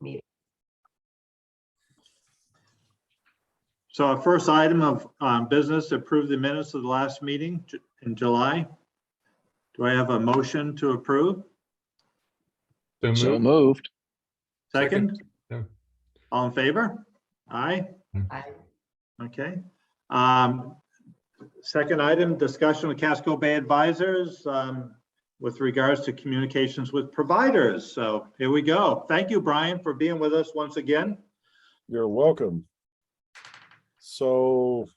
meeting. So our first item of business, approve the minutes of the last meeting in July. Do I have a motion to approve? So moved. Second? Yeah. All in favor? Aye. I, Okay. Second item, discussion with Casco Bay advisors with regards to communications with providers. So here we go. Thank you, Brian, for being with us once again. You're welcome. So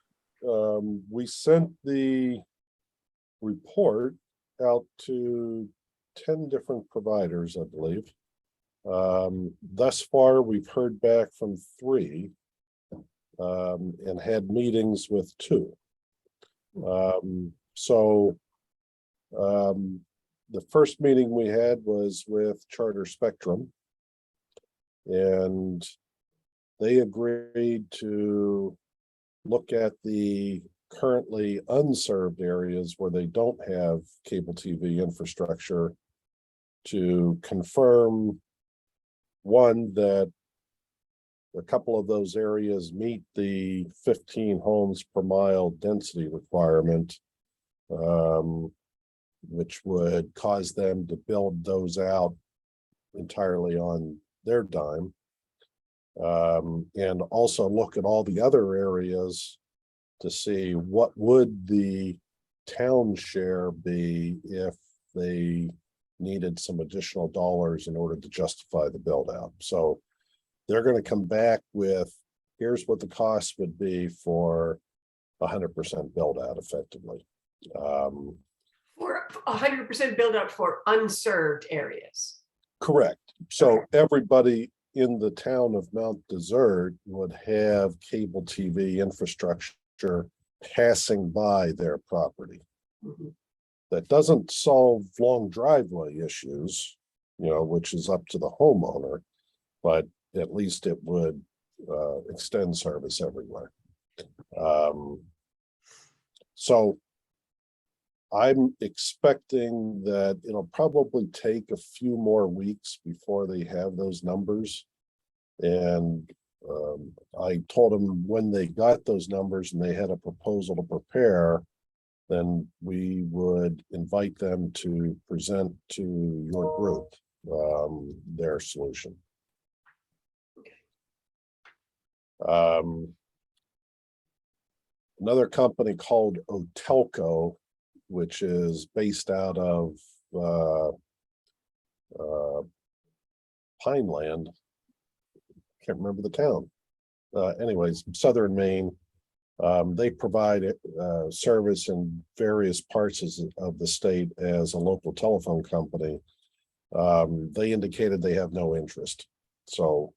we sent the report out to 10 different providers, I believe. Thus far, we've heard back from 3 and had meetings with 2. The first meeting we had was with Charter Spectrum, and they agreed to look at the currently unserved areas where they don't have cable TV infrastructure to confirm, one, that a couple of those areas meet the 15 homes per mile density requirement, which would cause them to build those out entirely on their dime. And also look at all the other areas to see what would the town share be if they needed some additional dollars in order to justify the build out. So they're going to come back with, here's what the cost would be for 100% build out effectively. for 100% build out for unserved areas. Correct. So Okay. everybody in the town of Mount Desert would have cable TV infrastructure passing by their property. Mhm. That doesn't solve long driveway issues, which is up to the homeowner, but at least it would extend service everywhere. So I'm expecting that it'll probably take a few more weeks before they have those numbers. And I told them when they got those numbers and they had a proposal to prepare, then we would invite them to present to your group their solution. Another company called Otelco, which is based out of Pineland. Can't remember the town. Anyways, southern Maine. They provide service in various parts of the state as a local telephone company. They indicated they have no interest. So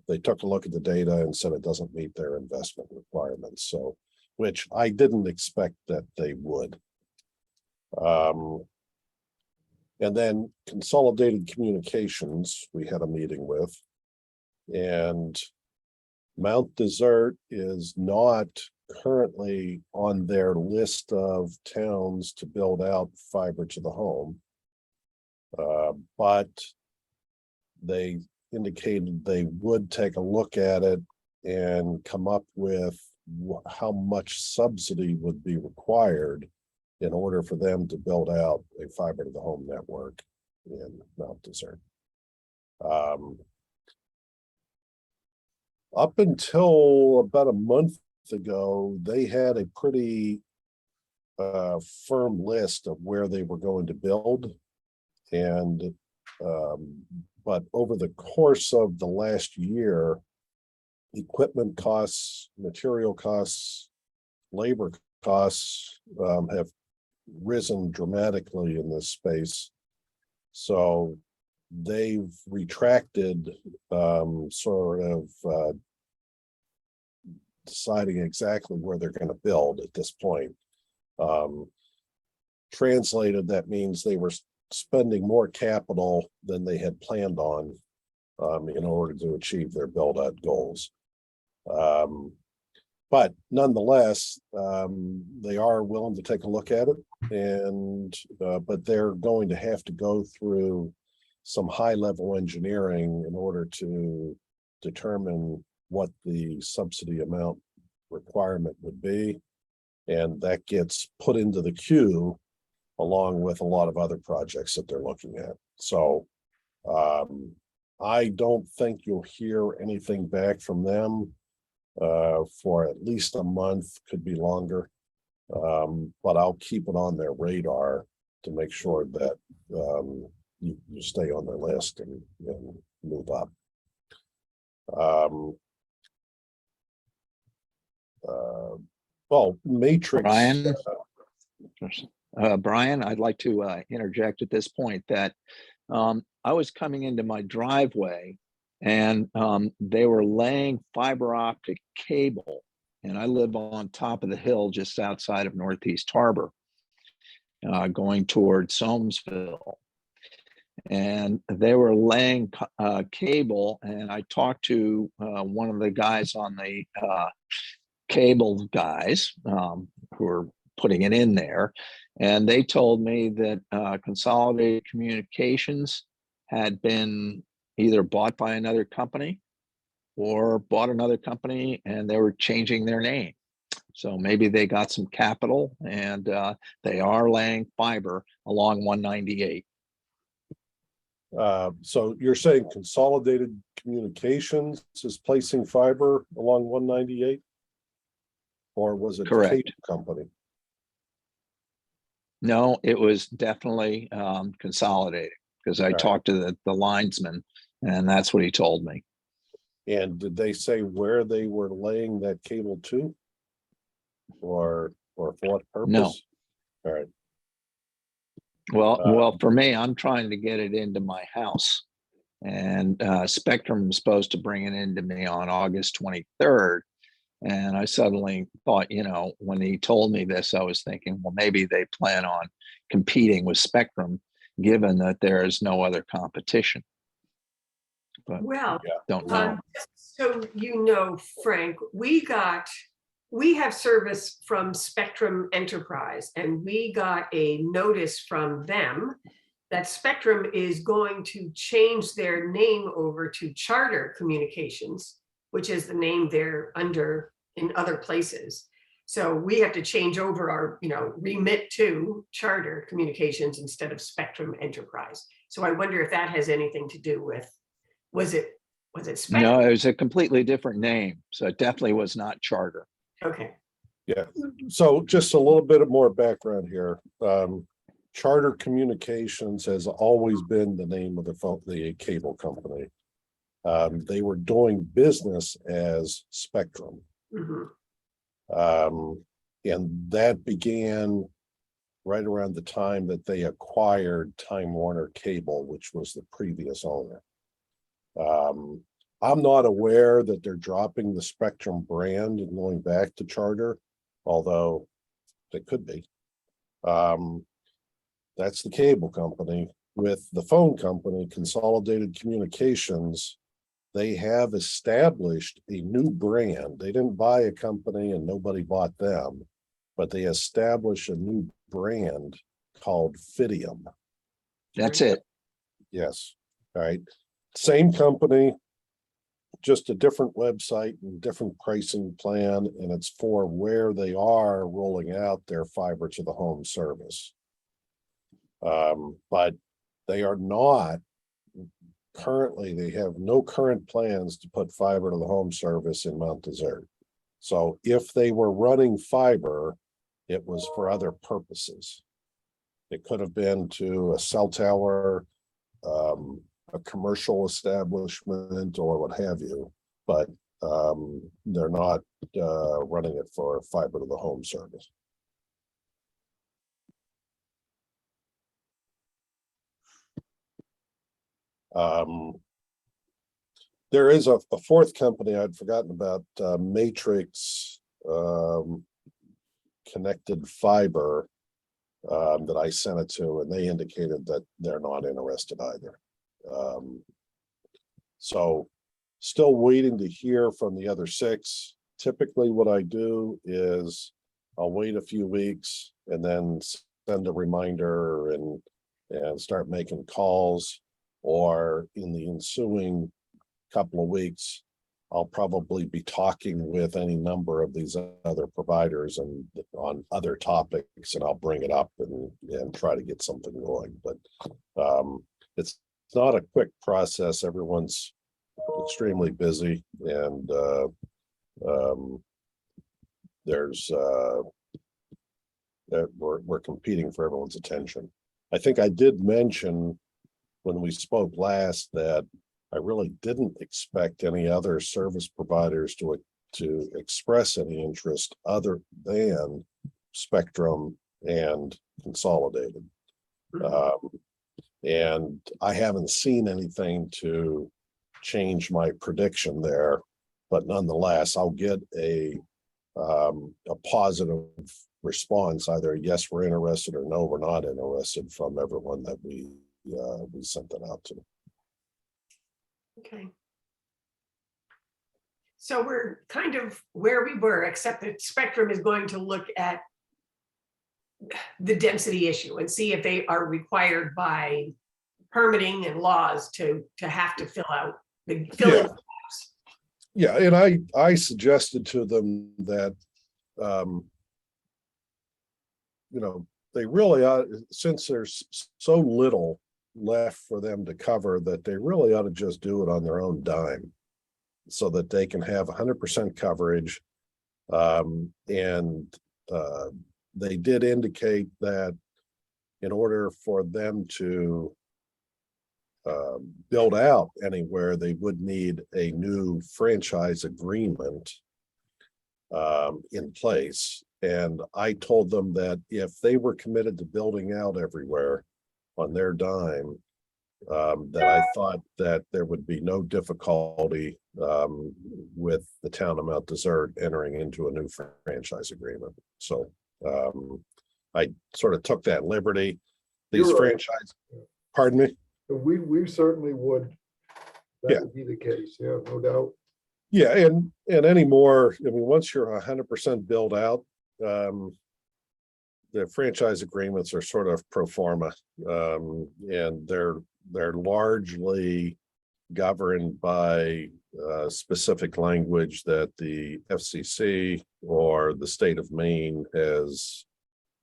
they took a look at the data and said it doesn't meet their investment requirements. So, which I didn't expect that they would. And then Consolidated Communications, we had a meeting with, and Mount Desert is not currently on their list of towns to build out fiber to the home. But they indicated they would take a look at it and come up with how much subsidy would be required in order for them to build out a fiber to the home network in Mount Desert. Up until about a month ago, they had a pretty firm list of where they were going to build. And but over the course of the last year, equipment costs, material costs, labor costs have risen dramatically in this space. So they've retracted sort of deciding exactly where they're going to build at this point. Translated, that means they were spending more capital than they had planned on in order to achieve their build-out goals. But nonetheless, they are willing to take a look at it, and but they're going to have to go through some high-level engineering in order to determine what the subsidy amount requirement would be. And that gets put into the queue along with a lot of other projects that they're looking at. So I don't think you'll hear anything back from them for at least a month, could be longer. But I'll keep it on their radar to make sure that you stay on their list and move up. Well, Matrix. Brian? Brian, I'd like to interject at this point that I was coming into my driveway and they were laying fiber optic cable, and I live on top of the hill just outside of Northeast Harbor, going toward Soamesville. And they were laying cable, and I talked to one of the guys on the cable guys who were putting it in there, and they told me that Consolidated Communications had been either bought by another company or bought another company, and they were changing their name. So maybe they got some capital, and they are laying fiber along 198. So you're saying Consolidated Communications is placing fiber along 198? Or was it Correct. the cable company? No, it was definitely Consolidated, because I talked to the linesman, and that's what he told me. And did they say where they were laying that cable to? Or for what purpose? No. All right. Well, for me, I'm trying to get it into my house, and Spectrum was supposed to bring it into me on August 23rd. And I suddenly thought, when he told me this, I was thinking, well, maybe they plan on competing with Spectrum, given that there is no other competition. But Well, don't know. so Frank, we have service from Spectrum Enterprise, and we got a notice from them that Spectrum is going to change their name over to Charter Communications, which is the name they're under in other places. So we have to change over our, remit to Charter Communications instead of Spectrum Enterprise. So I wonder if that has anything to do with, was it Spectrum? No, it was a completely different name. So it definitely was not Charter. Okay. Yeah. So just a little bit of more background here. Charter Communications has always been the name of the cable company. They were doing business as Spectrum. Mm-hmm. And that began right around the time that they acquired Time Warner Cable, which was the previous owner. I'm not aware that they're dropping the Spectrum brand and going back to Charter, although they could be. That's the cable company. With the phone company, Consolidated Communications, they have established a new brand. They didn't buy a company and nobody bought them, but they established a new brand called Fidium. That's it. Yes. All right. Same company, just a different website and different pricing plan, and it's for where they are rolling out their fiber to the home service. But they are not currently, they have no current plans to put fiber to the home service in Mount Desert. So if they were running fiber, it was for other purposes. It could have been to a cell tower, a commercial establishment, or what have you, but they're not running it for fiber to the home service. There is a fourth company I'd forgotten about, Matrix Connected Fiber, that I sent it to, and they indicated that they're not interested either. So still waiting to hear from the other six. Typically what I do is I'll wait a few weeks and then send a reminder and start making calls. or in the ensuing couple of weeks, I'll probably be talking with any number of these other providers and on other topics, and I'll bring it up and try to get something going. But it's not a quick process. Everyone's extremely busy, and there's that we're competing for everyone's attention. I think I did mention when we spoke last that I really didn't expect any other service providers to express any interest other than Spectrum and Consolidated. And I haven't seen anything to change my prediction there, but nonetheless, I'll get a positive response, either yes, we're interested, or no, we're not interested, from everyone that we sent that out to. Okay. So we're kind of where we were, except that Spectrum is going to look at the density issue and see if they are required by permitting and laws to have to fill in. Yeah, and I suggested to them that they really ought, since there's so little left for them to cover, that they really ought to just do it on their own dime so that they can have 100% coverage. They did indicate that in order for them to build out anywhere, they would need a new franchise agreement in place. And I told them that if they were committed to building out everywhere on their dime, that I thought that there would be no difficulty with the town of Mount Desert entering into a new franchise agreement. So I sort of took that liberty. These You're right. franchise, pardon me? We certainly would. That would be the case, yeah, no doubt. Yeah, and anymore, I mean, once you're 100% built out, the franchise agreements are sort of pro forma, and they're largely governed by specific language that the FCC or the state of Maine has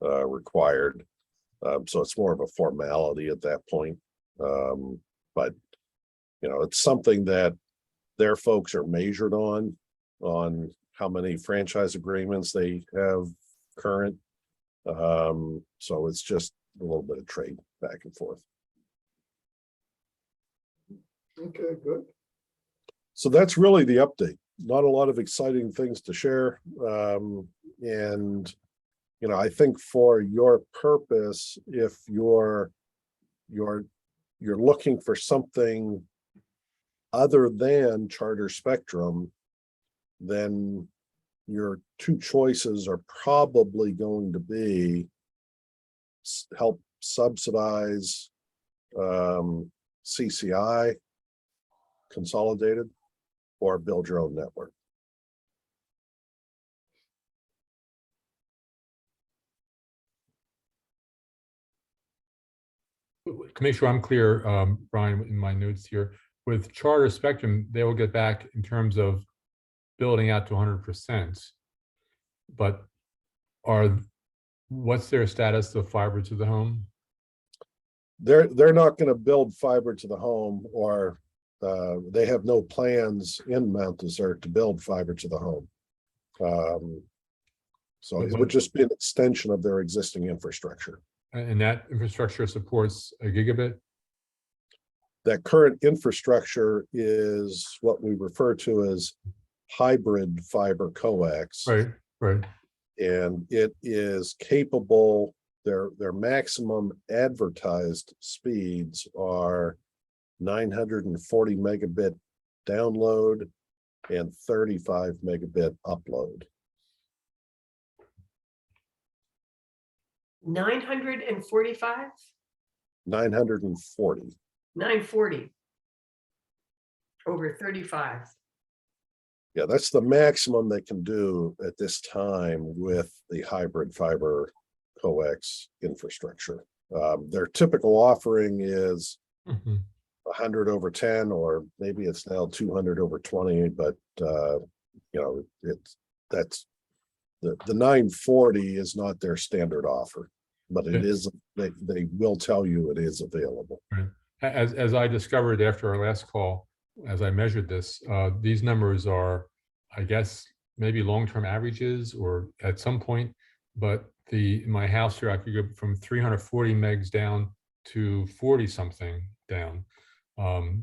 required. So it's more of a formality at that point. But it's something that their folks are measured on how many franchise agreements they have current. So it's just a little bit of trade back and forth. Okay, good. So that's really the update. Not a lot of exciting things to share. And I think for your purpose, if you're looking for something other than Charter Spectrum, then your two choices are probably going to be help subsidize CCI Consolidated, or build your own network. To make sure I'm clear, Brian, in my notes here, with Charter Spectrum, they will get back in terms of building out to 100%. But what's their status of fiber to the home? They're not going to build fiber to the home, or they have no plans in Mount Desert to build fiber to the home. So it would just be an extension of their existing infrastructure. And that infrastructure supports a gigabit? That current infrastructure is what we refer to as hybrid fiber coax. Right. And it is capable, their maximum advertised speeds are 940 megabit download and 35 megabit upload. 945? 940. 940 over 35. Yeah, that's the maximum they can do at this time with the hybrid fiber coax infrastructure. Their typical offering is 100/10, or maybe it's now 200/20, but that's the 940 is not their standard offer, but it Okay. is, they will tell you it is available. Right. As I discovered after our last call, as I measured this, these numbers are, I guess, maybe long-term averages or at some point, but in my house here, I could go from 340 megs down to 40 something down,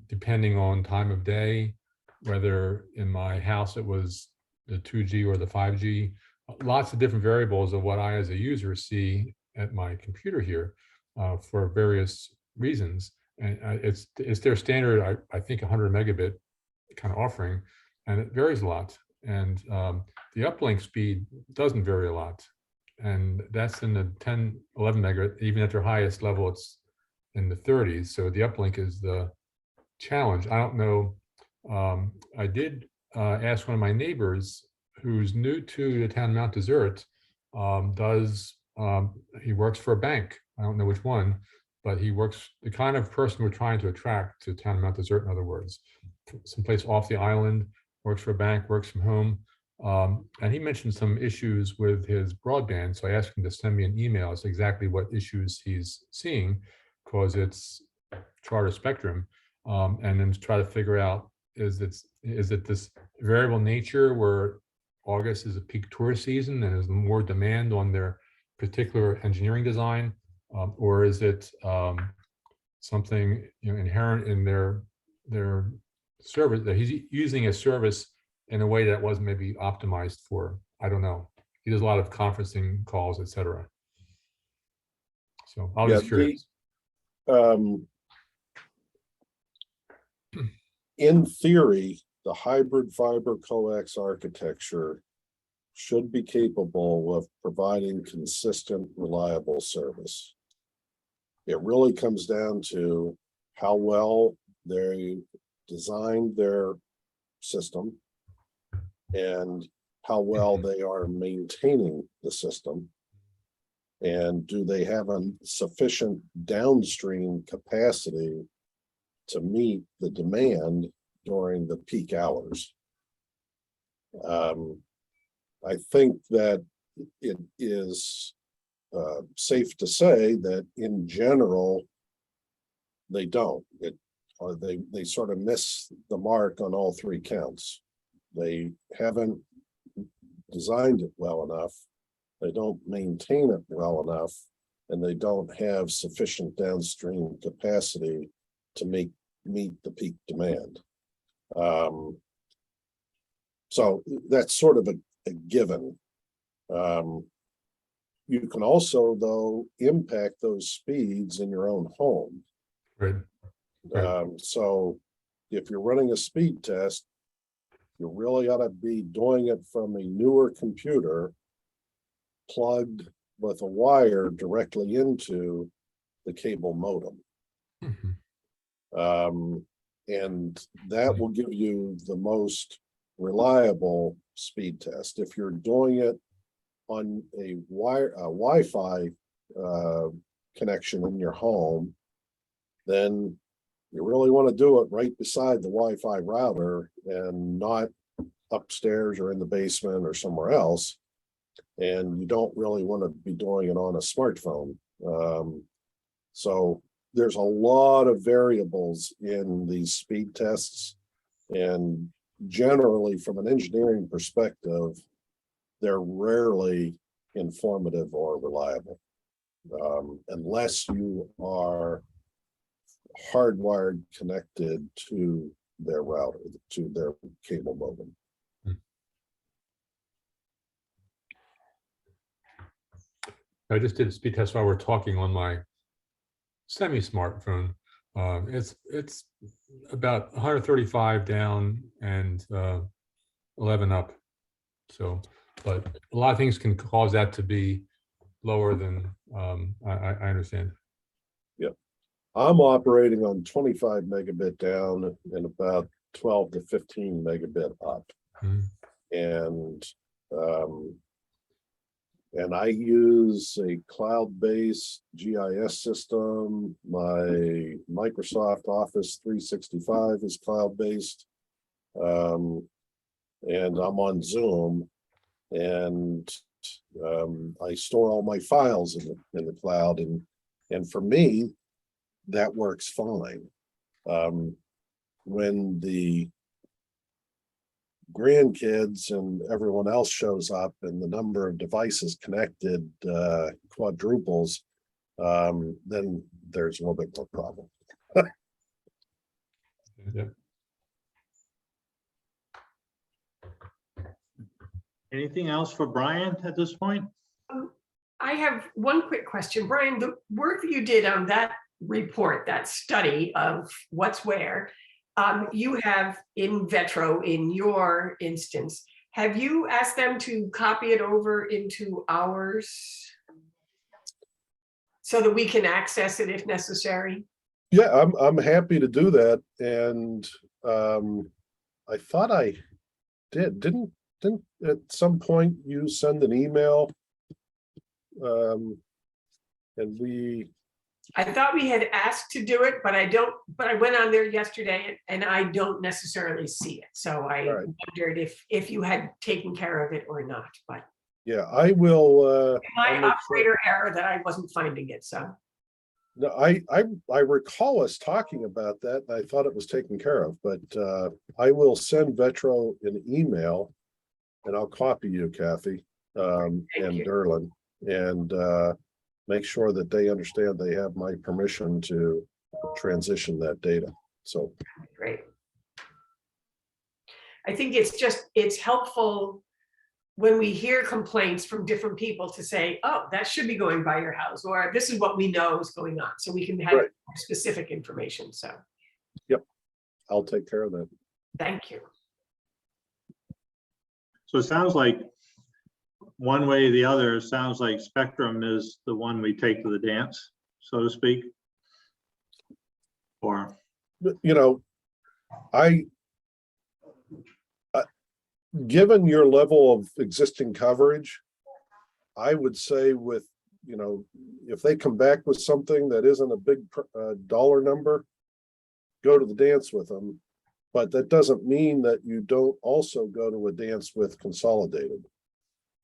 depending on time of day, whether in my house it was the 2G or the 5G, lots of different variables of what I as a user see at my computer here for various reasons. And it's their standard, I think 100 megabit kind of offering, and it varies a lot. And the uplink speed doesn't vary a lot. And that's in the 10, 11 megabit, even at their highest level, it's in the 30s. So the uplink is the challenge. I don't know. I did ask one of my neighbors who's new to the town of Mount Desert, he works for a bank. I don't know which one, but he works, the kind of person we're trying to attract to town of Mount Desert, in other words, someplace off the island, works for a bank, works from home. And he mentioned some issues with his broadband. So I asked him to send me an email. It's exactly what issues he's seeing, because it's Charter Spectrum. And then to try to figure out, is it this variable nature where August is a peak tourist season and there's more demand on their particular engineering design, or is it something inherent in their service that he's using a service in a way that wasn't maybe optimized for? I don't know. He does a lot of conferencing calls, etc. So I was just curious. In theory, the hybrid fiber coax architecture should be capable of providing consistent, reliable service. It really comes down to how well they designed their system and how well they are maintaining the system. And do they have a sufficient downstream capacity to meet the demand during the peak hours? I think that it is safe to say that in general, they don't. They sort of miss the mark on all three counts. They haven't designed it well enough. They don't maintain it well enough, and they don't have sufficient downstream capacity to meet the peak demand. So that's sort of a given. You can also, though, impact those speeds in your own home. Right. So if you're running a speed test, you really ought to be doing it from a newer computer plugged with a wire directly into the cable modem. Mm-hmm. And that will give you the most reliable speed test. If you're doing it on a Wi-Fi connection in your home, then you really want to do it right beside the Wi-Fi router and not upstairs or in the basement or somewhere else. And you don't really want to be doing it on a smartphone. So there's a lot of variables in these speed tests, and generally from an engineering perspective, they're rarely informative or reliable, unless you are hardwired connected to their router, to their cable modem. I just did a speed test while we're talking on my semi-smartphone. It's about 135 down and 11 up. So, but a lot of things can cause that to be lower than I understand. Yep. I'm operating on 25 megabit down and about 12 to 15 megabit up. Mm-hmm. And And I use a cloud-based GIS system. My Microsoft Office 365 is cloud-based. And I'm on Zoom, and I store all my files in the cloud, and for me, that works fine. When the grandkids and everyone else shows up and the number of devices connected quadruples, then there's a little bit more problem. Yeah. Anything else for Brian at this point? I have one quick question. Brian, the work that you did on that report, that study of what's where, you have in Vetro, in your instance, have you asked them to copy it over into ours so that we can access it if necessary? Yeah, I'm happy to do that, and I thought I didn't at some point you send an email, and I thought we had asked to do it, but I went on there yesterday and I don't necessarily see it. So I All right. wondered if you had taken care of it or not, but yeah, I will. my I'll make sure. operator error that I wasn't finding it, so. No, I recall us talking about that, and I thought it was taken care of, but I will send Vetro an email, and I'll copy you, Kathy, and you. Derlin, and make sure that they understand they have my permission to transition that data. So Great. I think it's helpful when we hear complaints from different people to say, oh, that should be going by your house, or this is what we know is going on. So we can have Right. specific information. So I'll take care of that. thank you. So it sounds like one way or the other, it sounds like Spectrum is the one we take to the dance, so to speak. Or, But, you know, given your level of existing coverage, I would say with, you know, if they come back with something that isn't a big dollar number, go to the dance with them. But that doesn't mean that you don't also go to a dance with Consolidated.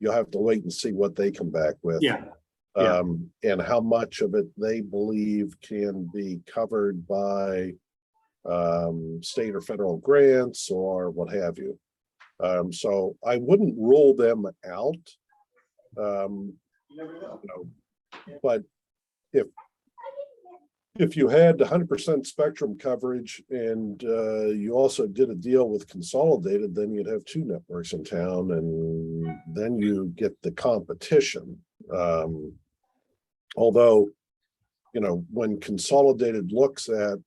You'll have to wait and see what they come back with. yeah, And how much of it they believe can be covered by state or federal grants or what have you. So I wouldn't rule them out. You know, but if you had 100% Spectrum coverage and you also did a deal with Consolidated, then you'd have two networks in town, and then you get the competition. Although, you know, when Consolidated looks at,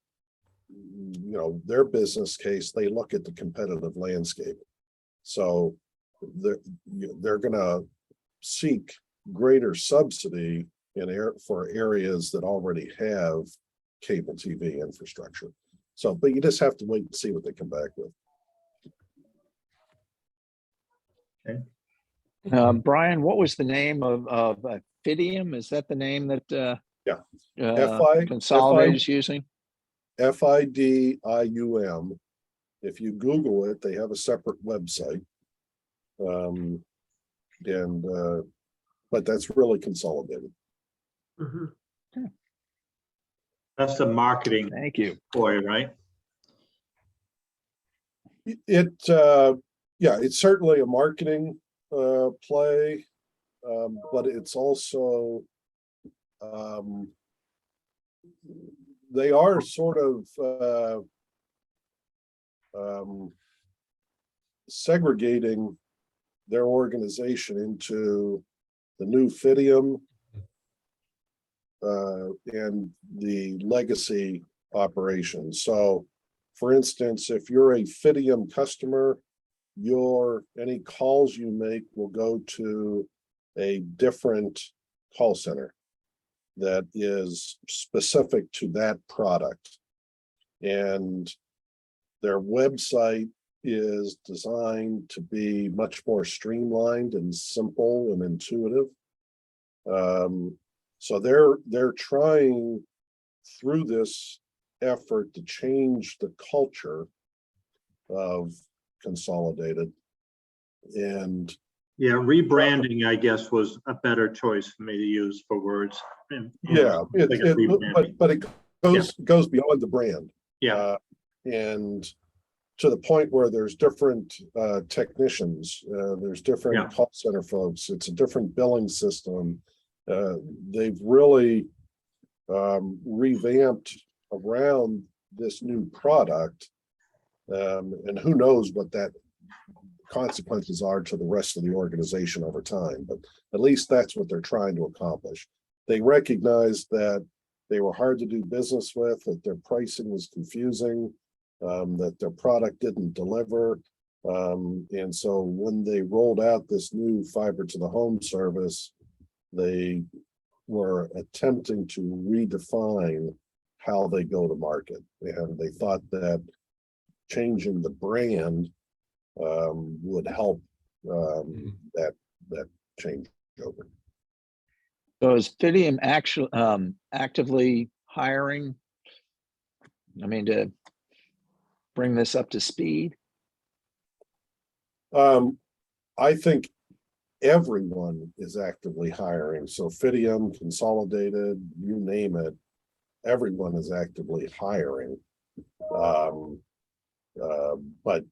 you know, their business case, they look at the competitive landscape. So they're going to seek greater subsidy for areas that already have cable TV infrastructure. So, but you just have to wait and see what they come back with. Brian, what was the name of Fidium? Is that the name that Yeah. Consolidated is using? FIDIUM. If you Google it, they have a separate website. But that's really Consolidated. Mhm. that's the marketing Thank you. ploy, right? Yeah, it's certainly a marketing play, but it's also they are sort of segregating their organization into the new Fidium and the legacy operations. So, for instance, if you're a Fidium customer, any calls you make will go to a different call center that is specific to that product. And their website is designed to be much more streamlined and simple and intuitive. So they're trying through this effort to change the culture of Consolidated. And Yeah, rebranding, I guess, was a better choice for me to use for words. yeah, Rebranding. but it goes beyond the brand. Yeah, And to the point where there's different technicians, there's different Yeah. call center folks, it's a different billing system. They've really revamped around this new product. And who knows what that consequences are to the rest of the organization over time, but at least that's what they're trying to accomplish. They recognized that they were hard to do business with, that their pricing was confusing, that their product didn't deliver. And so when they rolled out this new fiber to the home service, they were attempting to redefine how they go to market. And they thought that changing the brand would help that change over. So is Fidium actually actively hiring? I mean, to bring this up to speed? I think everyone is actively hiring. So Fidium, Consolidated, you name it, everyone is actively hiring. But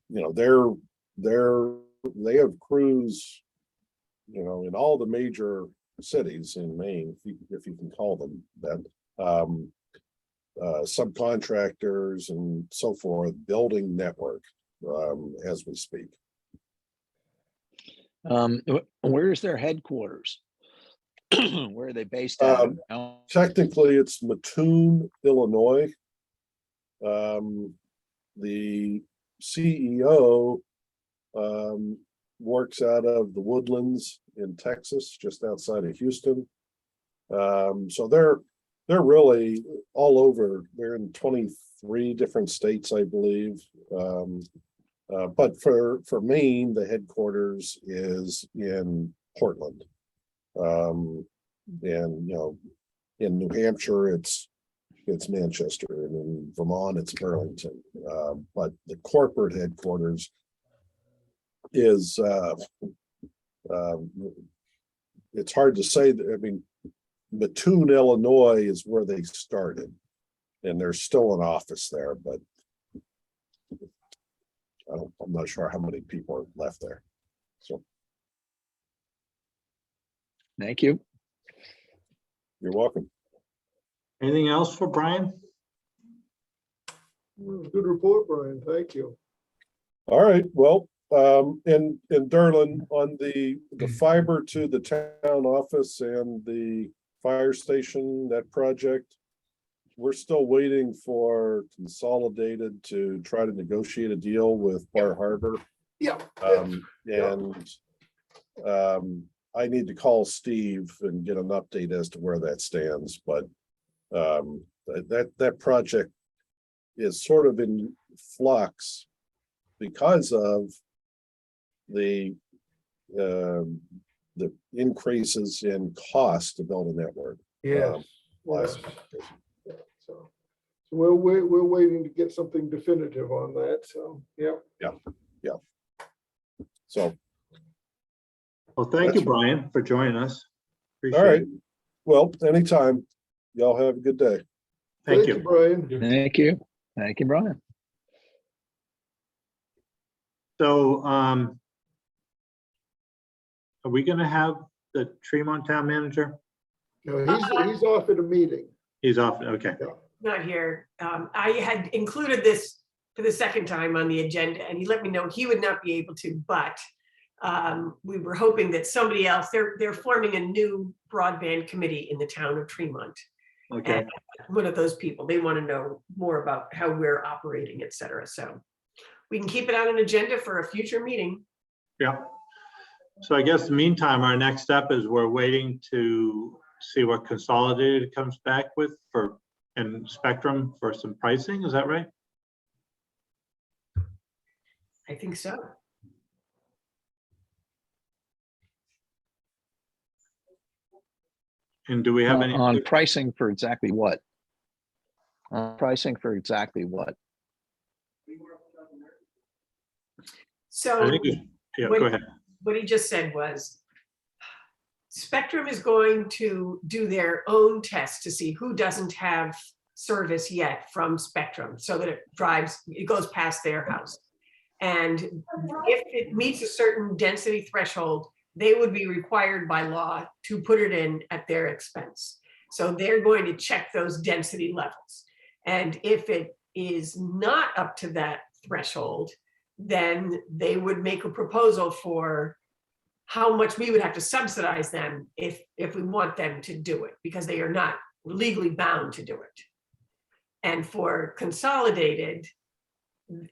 you know, they have crews, you know, in all the major cities in Maine, if you can call them that, subcontractors and so forth, building network as we speak. Where's their headquarters? Where are they based out of? Technically, it's Mattoon, Illinois. The CEO works out of the Woodlands in Texas, just outside of Houston. So they're really all over. They're in 23 different states, I believe. But for Maine, the headquarters is in Portland. And you know, in New Hampshire, it's Manchester, and in Vermont, it's Burlington. But the corporate headquarters is it's hard to say that. I mean, Mattoon, Illinois is where they started, and there's still an office there, but I'm not sure how many people are left there. So Thank you. you're welcome. anything else for Brian? Good report, Brian. Thank you. All right, well, in Derlin, on the fiber to the town office and the fire station, that project, we're still waiting for Consolidated to try to negotiate a deal with Bar Harbor. Yeah. I need to call Steve and get an update as to where that stands, but that project is sort of in flux because of the increases in cost to build a network. Yes. Last So we're waiting to get something definitive on that. So yeah. So, Well, thank you, Brian, for joining us. all Appreciate right, it. well, anytime. Y'all have a good day. Thank you. Brian. Thank you. Thank you, Brian. So, are we gonna have the Tremont Town Manager? No, he's off at a meeting. He's off, okay. Not here. I had included this for the second time on the agenda, and he let me know he would not be able to, but we were hoping that somebody else, they're forming a new broadband committee in the town of Tremont. Okay, And one of those people, they want to know more about how we're operating, et cetera. So we can keep it on an agenda for a future meeting. yeah. So I guess in the meantime, our next step is we're waiting to see what Consolidated comes back with and Spectrum for some pricing, is that right? I think so. And do we have any? On pricing for exactly what? Pricing for exactly what? So I think, yeah, what- go ahead. what he just said was Spectrum is going to do their own test to see who doesn't have service yet from Spectrum so that it goes past their house. And if it meets a certain density threshold, they would be required by law to put it in at their expense. So they're going to check those density levels. And if it is not up to that threshold, then they would make a proposal for how much we would have to subsidize them if we want them to do it, because they are not legally bound to do it. And for Consolidated,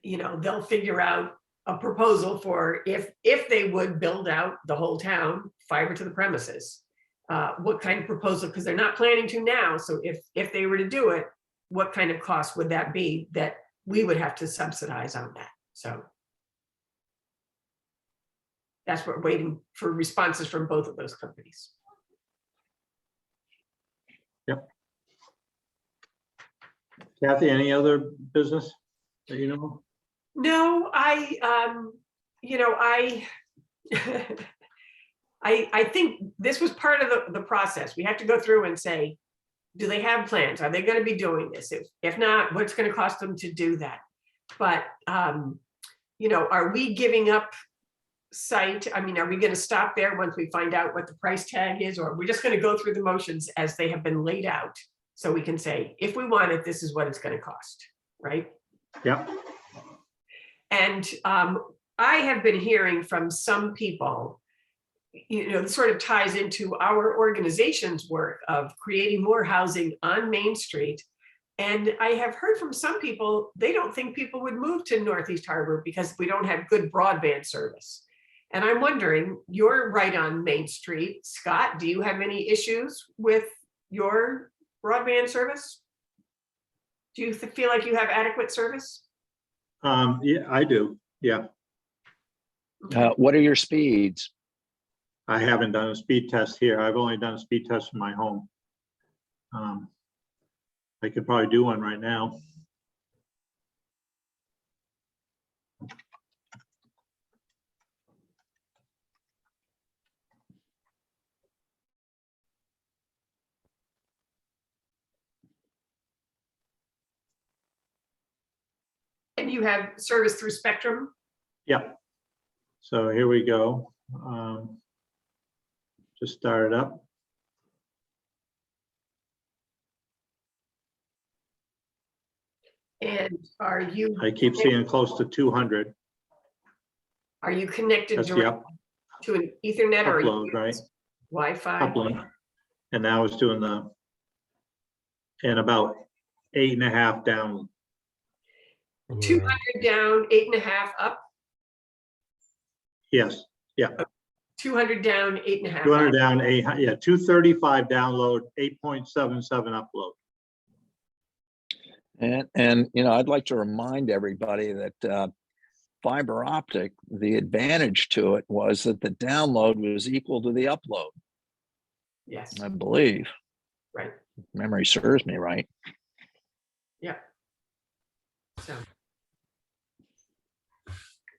they'll figure out a proposal for if they would build out the whole town, fiber to the premises, what kind of proposal, because they're not planning to now. So if they were to do it, what kind of cost would that be that we would have to subsidize on that? So that's what we're waiting for responses from both of those companies. Yep. Kathy, any other business that you know? No, I think this was part of the process. We have to go through and say, do they have plans? Are they going to be doing this? If not, what's going to cost them to do that? But, are we giving up site? I mean, are we going to stop there once we find out what the price tag is, or are we just going to go through the motions as they have been laid out so we can say, if we want it, this is what it's going to cost, right? Yep. And I have been hearing from some people, this sort of ties into our organization's work of creating more housing on Main Street. And I have heard from some people, they don't think people would move to Northeast Harbor because we don't have good broadband service. And I'm wondering, you're right on Main Street. Scott, do you have any issues with your broadband service? Do you feel like you have adequate service? Yeah, I do. Yeah. What are your speeds? I haven't done a speed test here. I've only done a speed test in my home. I could probably do one right now. And you have service through Spectrum? Yeah. So here we go. Just start it up. And are you? I keep seeing close to 200. Are you connected That's the directly to an Ethernet or upload, right? Wi-Fi? Upload. And now it's doing and about 8.5 down. 200 down, 8.5 up, Yes. Yeah. 200 down, 8.5 200 up. down, 235 download, 8.77 upload. And I'd like to remind everybody that fiber optic, the advantage to it was that the download was equal to the upload, Yes, I believe. right. Memory serves me right. Yeah. So.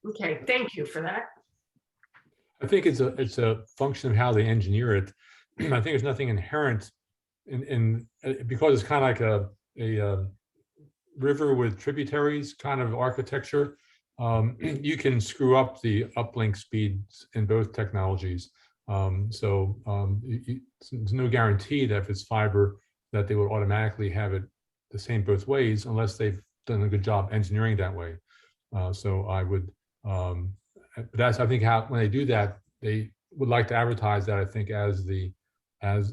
Okay, thank you for that. I think it's a function of how they engineer it. I think there's nothing inherent in because it's kind of like a river with tributaries kind of architecture. You can screw up the uplink speeds in both technologies. There's no guarantee that if it's fiber that they would automatically have it the same both ways unless they've done a good job engineering that way. So I would, that's I think how when they do that, they would like to advertise that, I think, as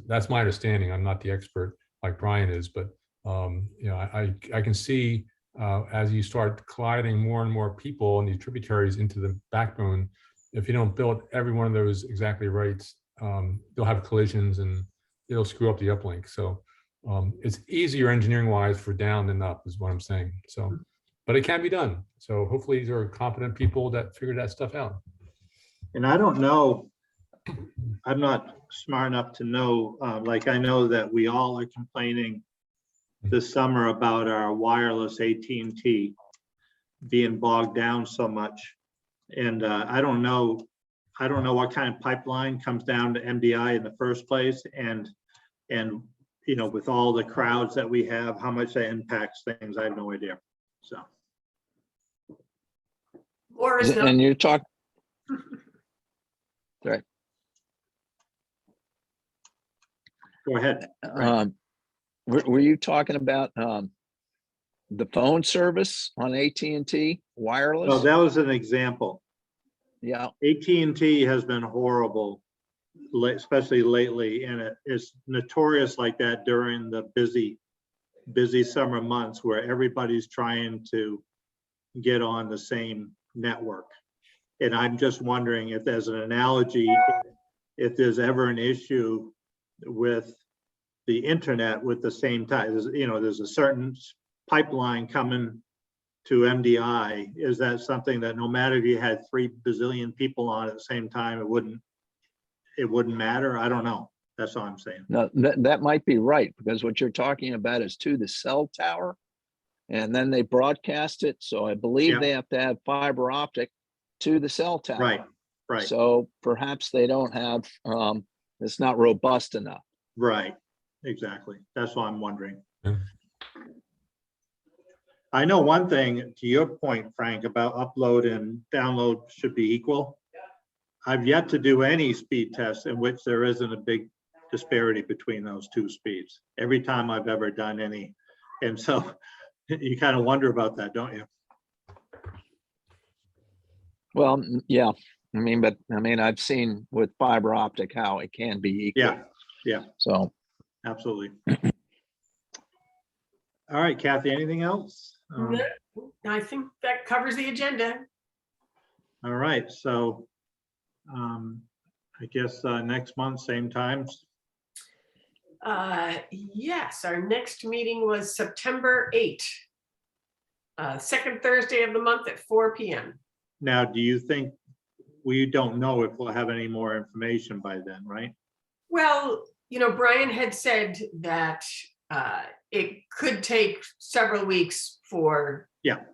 that's my understanding. I'm not the expert like Brian is, but I can see as you start colliding more and more people and these tributaries into the backbone, if you don't build every one of those exactly right, they'll have collisions and it'll screw up the uplink. So it's easier engineering wise for down than up is what I'm saying. So, but it can be done. So hopefully these are competent people that figure that stuff out. And I don't know, I'm not smart enough to know, like I know that we all are complaining this summer about our wireless AT&T being bogged down so much. And I don't know what kind of pipeline comes down to MDI in the first place. And you know, with all the crowds that we have, how much that impacts things, I have no idea. So. Or is not. And you talk. Sorry. Go ahead. Were you talking about the phone service on AT&T wireless? Well, that was an example. Yeah, AT&T has been horrible, especially lately, and it is notorious like that during the busy summer months where everybody's trying to get on the same network. And I'm just wondering if there's an analogy, if there's ever an issue with the internet with the same time, you know, there's a certain pipeline coming to MDI. Is that something that no matter if you had 3 bazillion people on at the same time, it wouldn't matter? I don't know. That's all I'm saying. no, that might be right, because what you're talking about is to the cell tower, and then they broadcast it. So I believe Yeah. they have to have fiber optic to the cell tower. Right. So perhaps they don't have, it's not robust enough. Right, exactly. That's what I'm wondering. Yeah. I know one thing, to your point, Frank, about upload and download should be equal. I've yet to do any speed tests in which there isn't a big disparity between those two speeds, every time I've ever done any. And so you kind of wonder about that, don't you? Well, yeah, but I've seen with fiber optic how it can be equal. Yeah, So, absolutely. All right, Kathy, anything else? No, I think that covers the agenda. All right, so I guess next month, same times. Yes, our next meeting was September 8th. Second Thursday of the month at 4 p.m. Now, do you think, we don't know if we'll have any more information by then, right? Well, you know, Brian had said that it could take several weeks for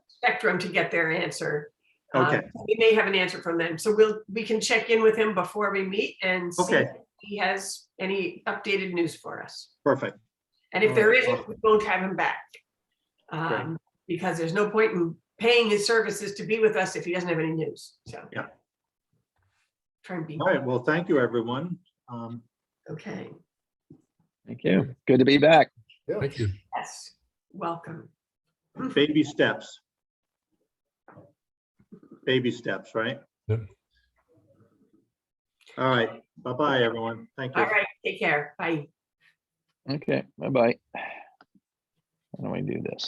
Spectrum to get their answer. Okay. We may have an answer from them. So we can check in with him before we meet and see if he has any updated news for us. Perfect. And if All there right, isn't, we won't have him back. Great. Because there's no point in paying his services to be with us if he doesn't have any news. So Yeah. Try and be All right, well, thank you, everyone. okay. thank you. Good to be back. Yeah. Thank you. Yes, welcome. Baby steps. Baby steps, right? Yep. All right, bye-bye, everyone. Thank you. All right, take care. Bye. Okay, bye-bye. How do I do this?